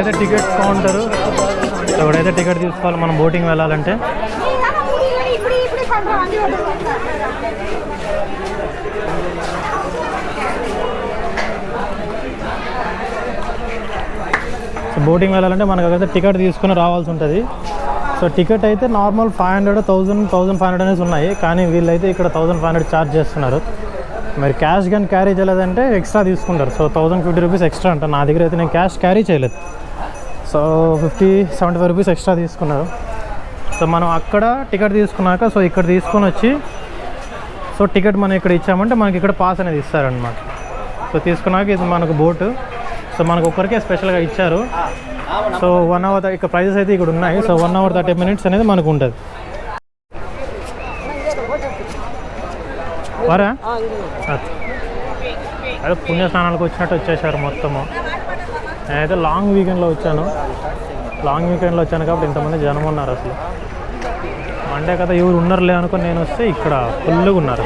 ఇక్కడైతే ticket counter. ఇక్కడైతే ticket తీసుకోవాలి మనం బోటింగ్ వెళ్ళాలంటే. సో బోటింగ్ వెళ్ళాలంటే మనకైతే టికెట్ తీసుకుని రావాల్సి ఉంటుంది. సో టికెట్ అయితే నార్మల్ 500, 1500 అనేసి ఉన్నాయి, కానీ వీళ్ళైతే ఇక్కడ 1500 ఛార్జ్ చేస్తున్నారు. మరి క్యాష్ కానీ క్యారీ చేయలేదంటే ఎక్స్ట్రా తీసుకుంటారు. సో 1050 రూపీస్ ఎక్స్ట్రా అంట. నా దగ్గర అయితే నేను క్యాష్ క్యారీ చేయలేదు, సో 50-75 రూపీస్ ఎక్స్ట్రా తీసుకున్నారు. సో మనం అక్కడ టికెట్ తీసుకున్నాక సో ఇక్కడ తీసుకొని వచ్చి సో టికెట్ మనం ఇక్కడ ఇచ్చామంటే మనకి ఇక్కడ పాస్ అనేది ఇస్తారనమాట. సో తీసుకున్నాక ఇది మనకు బోటు. సో మనకు ఒక్కరికే స్పెషల్గా ఇచ్చారు. సో 1 hour ఇక్కడ ప్రైజెస్ అయితే ఇక్కడ ఉన్నాయి. సో 1 hour 30 minutes అనేది మనకు ఉంటుంది. వరా అదే పుణ్యస్నానాలకు వచ్చినట్టు వచ్చేసారు మొత్తము. నేనైతే లాంగ్ వీకెండ్లో వచ్చాను కాబట్టి ఇంతమంది జనం ఉన్నారు. అసలు మండే కదా ఎవరు ఉన్నారులే అనుకుని నేను వస్తే ఇక్కడ ఫుల్గా ఉన్నారు.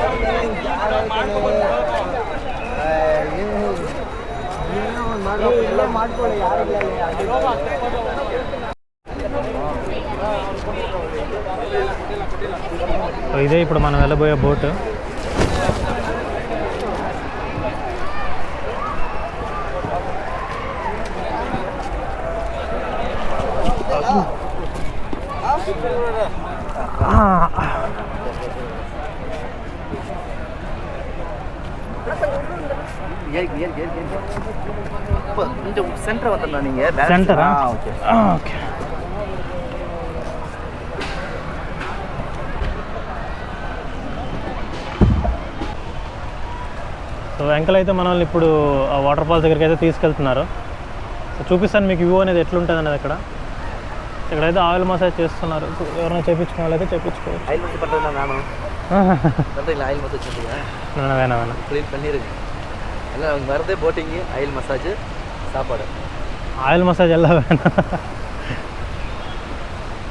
ఇదే ఇప్పుడు మనం వెళ్ళబోయే బోటు. సెంటర్ వస్తుందా? సెంటరా? ఓకే. సో వెంకల్ అయితే మనల్ని ఇప్పుడు వాటర్ ఫాల్స్ దగ్గరికి అయితే తీసుకెళ్తున్నారు. సో చూపిస్తాను మీకు వ్యూ అనేది ఎట్లుంటుంది అనేది. ఇక్కడైతే ఆయిల్ మసాజ్ చేస్తున్నారు. ఎవరైనా చేయించుకున్న వాళ్ళైతే చేయించుకోవచ్చు. போட்டிங் ஆயில் மசாஜ் சாப்பாடு. ஆயில் மசாஜ் எல்லாம் வேணாம்,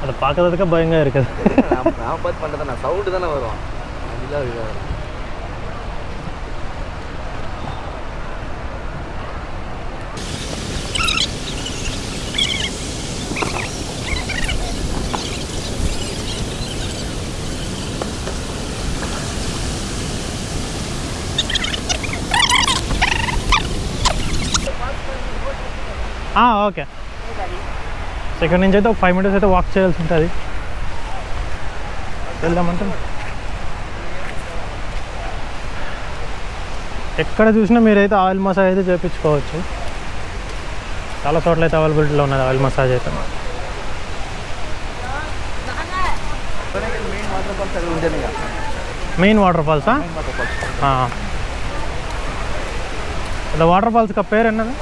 அதை பார்க்கறதுக்கு பயங்கர இருக்குது. நான் பார்த்து பண்ணுறேன், நான் சவுண்டு தானே வரும். அதெல்லாம் ఓకే. సో ఇక్కడ నుంచి అయితే ఒక 5 minutes అయితే వాక్ చేయాల్సి ఉంటుంది. వెళ్దామంటే ఎక్కడ చూసినా మీరైతే ఆయిల్ మసాజ్ అయితే చేయించుకోవచ్చు. చాలా చోట్ల అయితే అవైలబిలిటీలో ఉన్నది ఆయిల్ మసాజ్ అయితే. మెయిన్ వాటర్ ఫాల్సా? వాటర్ ఫాల్స్ का పేరు ఎన్నది?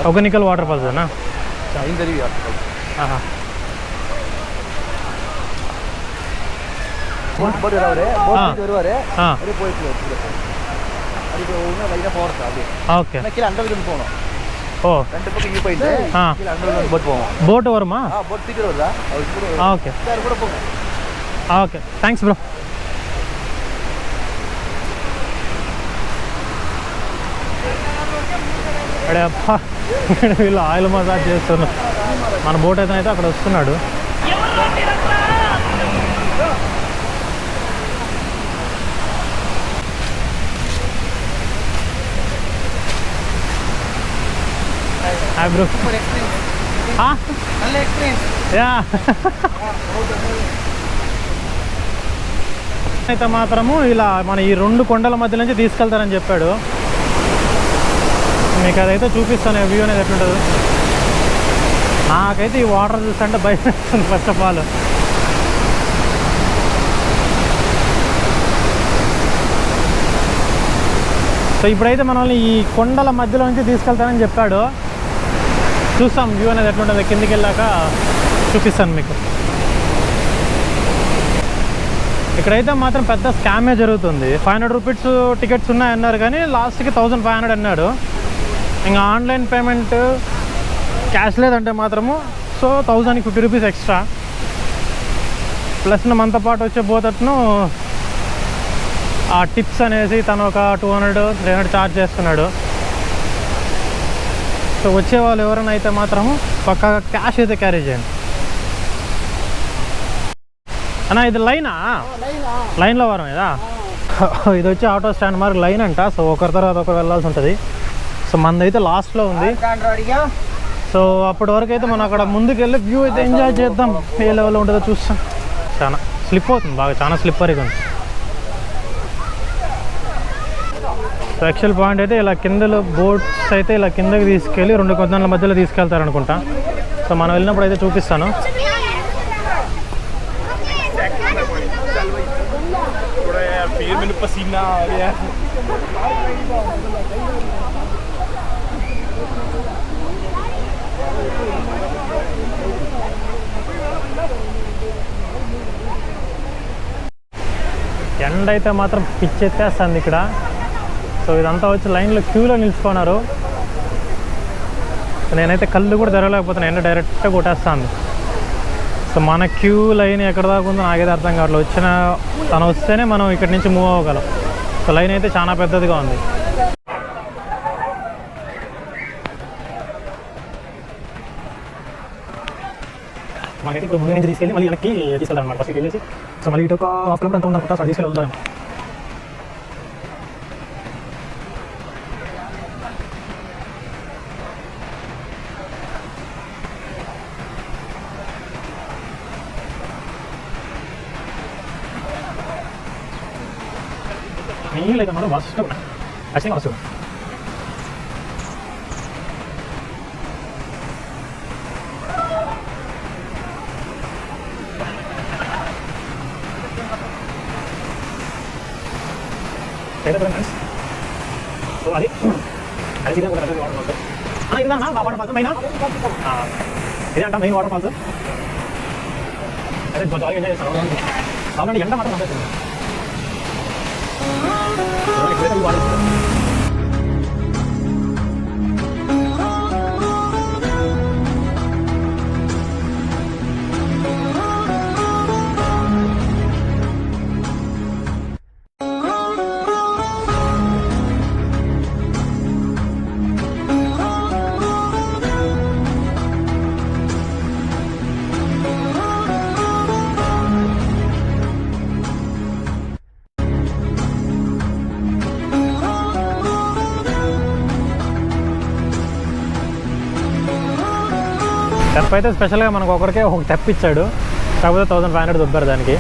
ಒಗನಿಕಲ್ ವಾಟರ್ ಫಾಲ್ಸ್ ಅಣ್ಣ. బోట్ వరుమా? Okay okay, thanks bro. అడే అబ్బా, వీళ్ళు ఆయిల్ మసాజ్ చేస్తున్నారు. మన బోట్ అయితే అక్కడ వస్తున్నాడు. Hi bro. యా అయితే మాత్రము ఇలా మన ఈ 2 కొండల మధ్య నుంచి తీసుకెళ్తారని చెప్పాడు. మీకు అదైతే చూపిస్తాను వ్యూ అనేది ఎట్లుంటుంది. నాకైతే ఈ వాటర్ చూస్తుంటే భయం వేస్తుంది ఫస్ట్ ఆఫ్ ఆల్. సో ఇప్పుడైతే మనల్ని ఈ కొండల మధ్యలో నుంచి తీసుకెళ్తానని చెప్పాడు. చూస్తాం వ్యూ అనేది ఎట్లుంటుంది. కిందికి వెళ్ళాక చూపిస్తాను మీకు. ఇక్కడైతే మాత్రం పెద్ద స్కామే జరుగుతుంది. 500 రూపీస్ టికెట్స్ ఉన్నాయన్నారు, కానీ లాస్ట్కి 1500 అన్నాడు. ఇంకా ఆన్లైన్ పేమెంట్ క్యాష్ లేదంటే మాత్రము సో 1050 రూపీస్ ఎక్స్ట్రా ప్లస్ మనతో పాటు వచ్చే పోతట్ను ఆ టిప్స్ అనేసి తను ఒక 200-300 ఛార్జ్ చేస్తున్నాడు. సో వచ్చే వాళ్ళు ఎవరైనా అయితే మాత్రము పక్కాగా క్యాష్ అయితే క్యారీ చేయండి అన్న. ఇది లైనా? లైన్లో వారం ఇదా? ఇది వచ్చి ఆటో స్టాండ్ మార్క్ లైన్ అంట. సో ఒకరి తర్వాత ఒకరు వెళ్ళాల్సి ఉంటుంది. సో మనదైతే లాస్ట్లో ఉంది. సో అప్పటి వరకు అయితే మనం అక్కడ ముందుకు వెళ్ళి వ్యూ అయితే ఎంజాయ్ చేద్దాం. ఏ లెవెల్లో ఉంటుందో చూస్తాం. చాలా స్లిప్ అవుతుంది బాగా, చాలా స్లిప్పరీగా ఉంది. సో యాక్చువల్ పాయింట్ అయితే ఇలా కిందలో బోట్స్ అయితే ఇలా కిందకి తీసుకెళ్ళి 2 కొండల మధ్యలో తీసుకెళ్తారు అనుకుంటా. సో మనం వెళ్ళినప్పుడు అయితే చూపిస్తాను. ఎండ అయితే మాత్రం పిచ్చెత్తేస్తుంది ఇక్కడ. సో ఇదంతా వచ్చి లైన్లో క్యూలో నిలుచుకున్నారు. నేనైతే కళ్ళు కూడా తెరవలేకపోతున్నాను, ఎండ డైరెక్ట్గా కొట్టేస్తాను. సో మన క్యూ లైన్ ఎక్కడ దాకా ఉందో నాకైతే అర్థం కావట్లేదు. తను వస్తేనే మనం ఇక్కడి నుంచి మూవ్ అవ్వగలం. సో లైన్ అయితే చాలా పెద్దదిగా ఉంది. మనకైతే ఇప్పుడు ముందు నుంచి తీసుకెళ్ళి మళ్ళీ వెనక్కి తీసుకెళ్తాను అనమాట. ఫస్ట్ వెళ్ళేసి సో మళ్ళీ ఇటు ఒక హాఫ్ కిలోమీటర్ అంత ఉందనుకుంటా. అక్కడ తీసుకెళ్ళి వెళ్తాను. నీళ్ళైతే మనం ఫస్ట్ ఖచ్చితంగా వస్తుంది. సో అది ఇదే వాటర్ ఫాల్స్. ఇదా వాటర్ ఫాల్స్ మెయిన్, ఇదే అంట మెయిన్ వాటర్ ఫాల్స్. అదే జాలీగా ఎంజాయ్ చేస్తాను. కాబట్టి ఎండ మాత్రం పంపిస్తుంది. తెప్ప అయితే స్పెషల్గా మనకు ఒకరికే ఒక తెప్ప ఇచ్చాడు. కాకపోతే 1500 దొబ్బారు దానికి.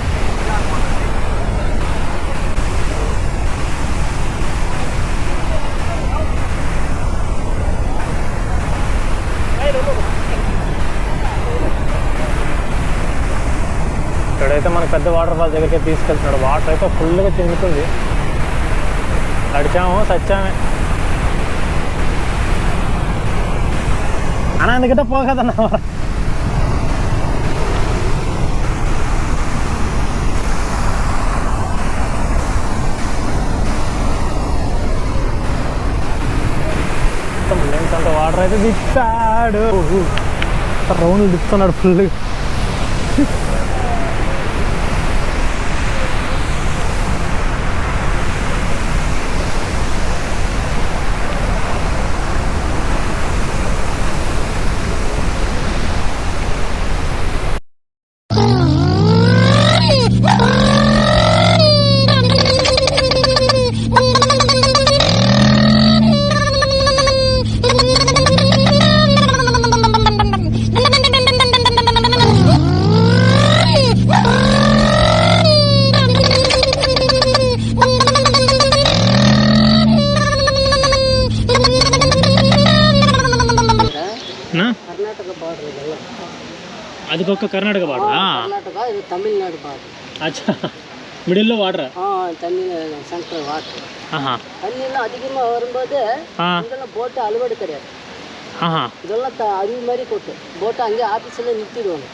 ఇక్కడైతే మనకు పెద్ద వాటర్ ఫాల్స్ దగ్గరికి తీసుకెళ్తున్నాడు. వాటర్ అయితే ఫుల్గా చిందుతుంది. తడిచాము సచ్చామే అన్న. ఎందుకంటే పోగదన్నా అంత వాటర్ అయితే దిప్పాడు. రౌండ్లు దిప్పుతున్నాడు ఫుల్. అది ఒక కర్ణాటక బార్డర్, కర్ణాటక ఇది తమిళనాడు బార్డర్. అచ్చా, மிடில்ல வாட்டர் தண்ணி சென்டர் வாட்டர். தண்ணியெல்லாம் அதிகமாக வரும்போது இதெல்லாம் போட்டு அலுவடு கிடையாது. இதெல்லாம் அருவி மாதிரி கொட்டு போட்டு அங்கே ஆஃபீஸில் நிறுத்திடுவாங்க.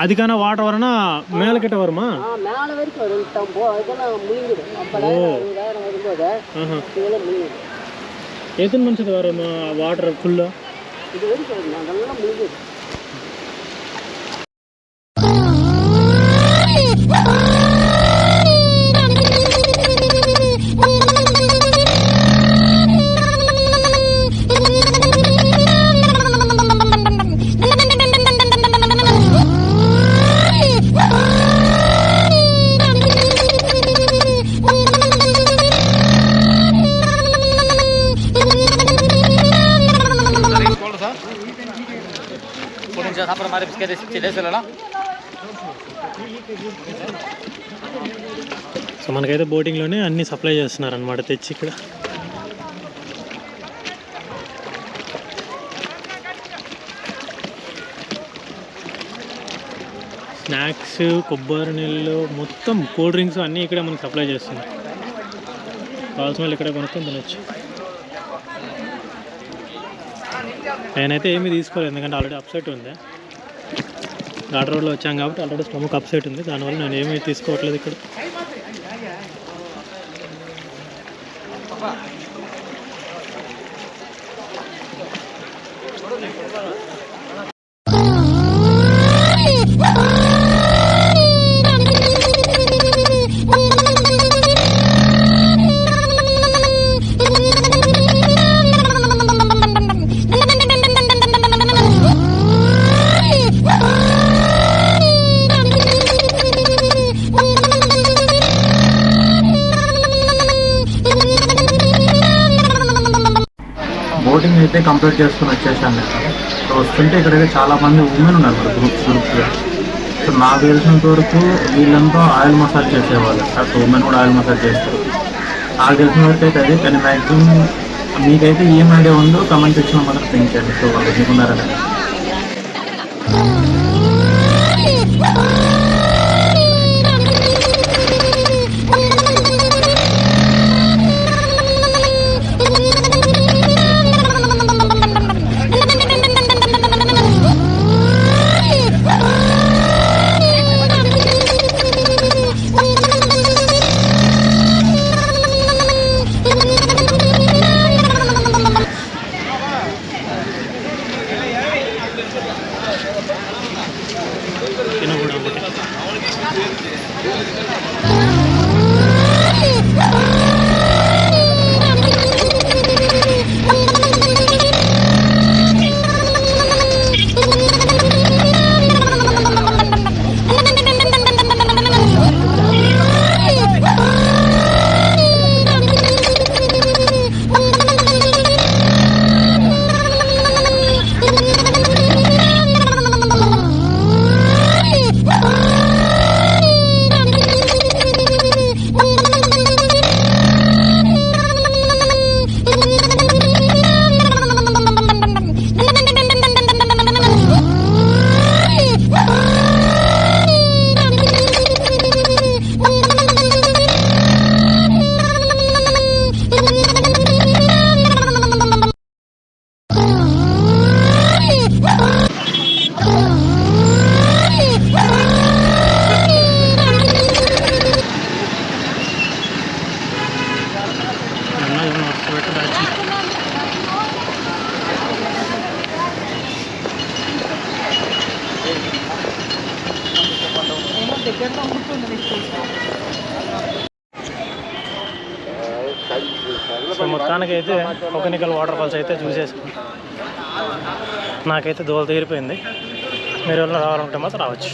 அதுக்கான வாட்டர் வரனா மேலே கிட்ட வருமா? மேலே வரைக்கும் வரும். இதெல்லாம் முழுங்கிடும். 50,000 வரும்போது இதெல்லாம் முழுங்கிடும். எத்தனை நிமிஷத்துக்கு வரும் வாட்டர் ஃபுல்லாக? இது வரைக்கும் வரும். அதெல்லாம் முழுங்கிடும். సో మనకైతే బోటింగ్లోనే అన్ని సప్లై చేస్తున్నారు అనమాట తెచ్చి ఇక్కడ. స్నాక్స్, కొబ్బరి నీళ్ళు, మొత్తం కూల్ డ్రింక్స్ అన్నీ ఇక్కడ మనకి సప్లై చేస్తున్నారు. కావాల్సిన వాళ్ళు ఇక్కడ కొనుక్కొని తినొచ్చు. నేనైతే ఏమీ తీసుకోలేదు ఎందుకంటే ఆల్రెడీ అప్సెట్ ఉంది. ఘాట్ రోడ్లో వచ్చాం కాబట్టి ఆల్రెడీ స్టమక్ అప్సెట్ ఉంది, దానివల్ల నేను ఏమీ తీసుకోవట్లేదు ఇక్కడ. బోటింగ్ అయితే కంప్లీట్ చేసుకుని వచ్చేసాను. సో వస్తుంటే ఇక్కడైతే చాలామంది ఉమెన్ ఉన్నారు గ్రూప్గా. సో నాకు తెలిసినంత వరకు వీళ్ళంతా ఆయిల్ మసాజ్ చేసేవాళ్ళు, సో ఉమెన్ కూడా ఆయిల్ మసాజ్ చేస్తారు. నాకు తెలిసిన వరకు అయితే అది, కానీ మ్యాక్సిమం మీకైతే ఏం ఐడియా ఉందో కమెంట్ సెక్షన్లో మాత్రం పెంచండి. సో వాళ్ళు ఎందుకున్నారని. సో మొత్తానికి అయితే కొకనికల్ వాటర్ ఫాల్స్ అయితే చూసేసుకున్నాం. నాకైతే దోల తీరిపోయింది. మీరు రావాలంటే మాత్రం రావచ్చు.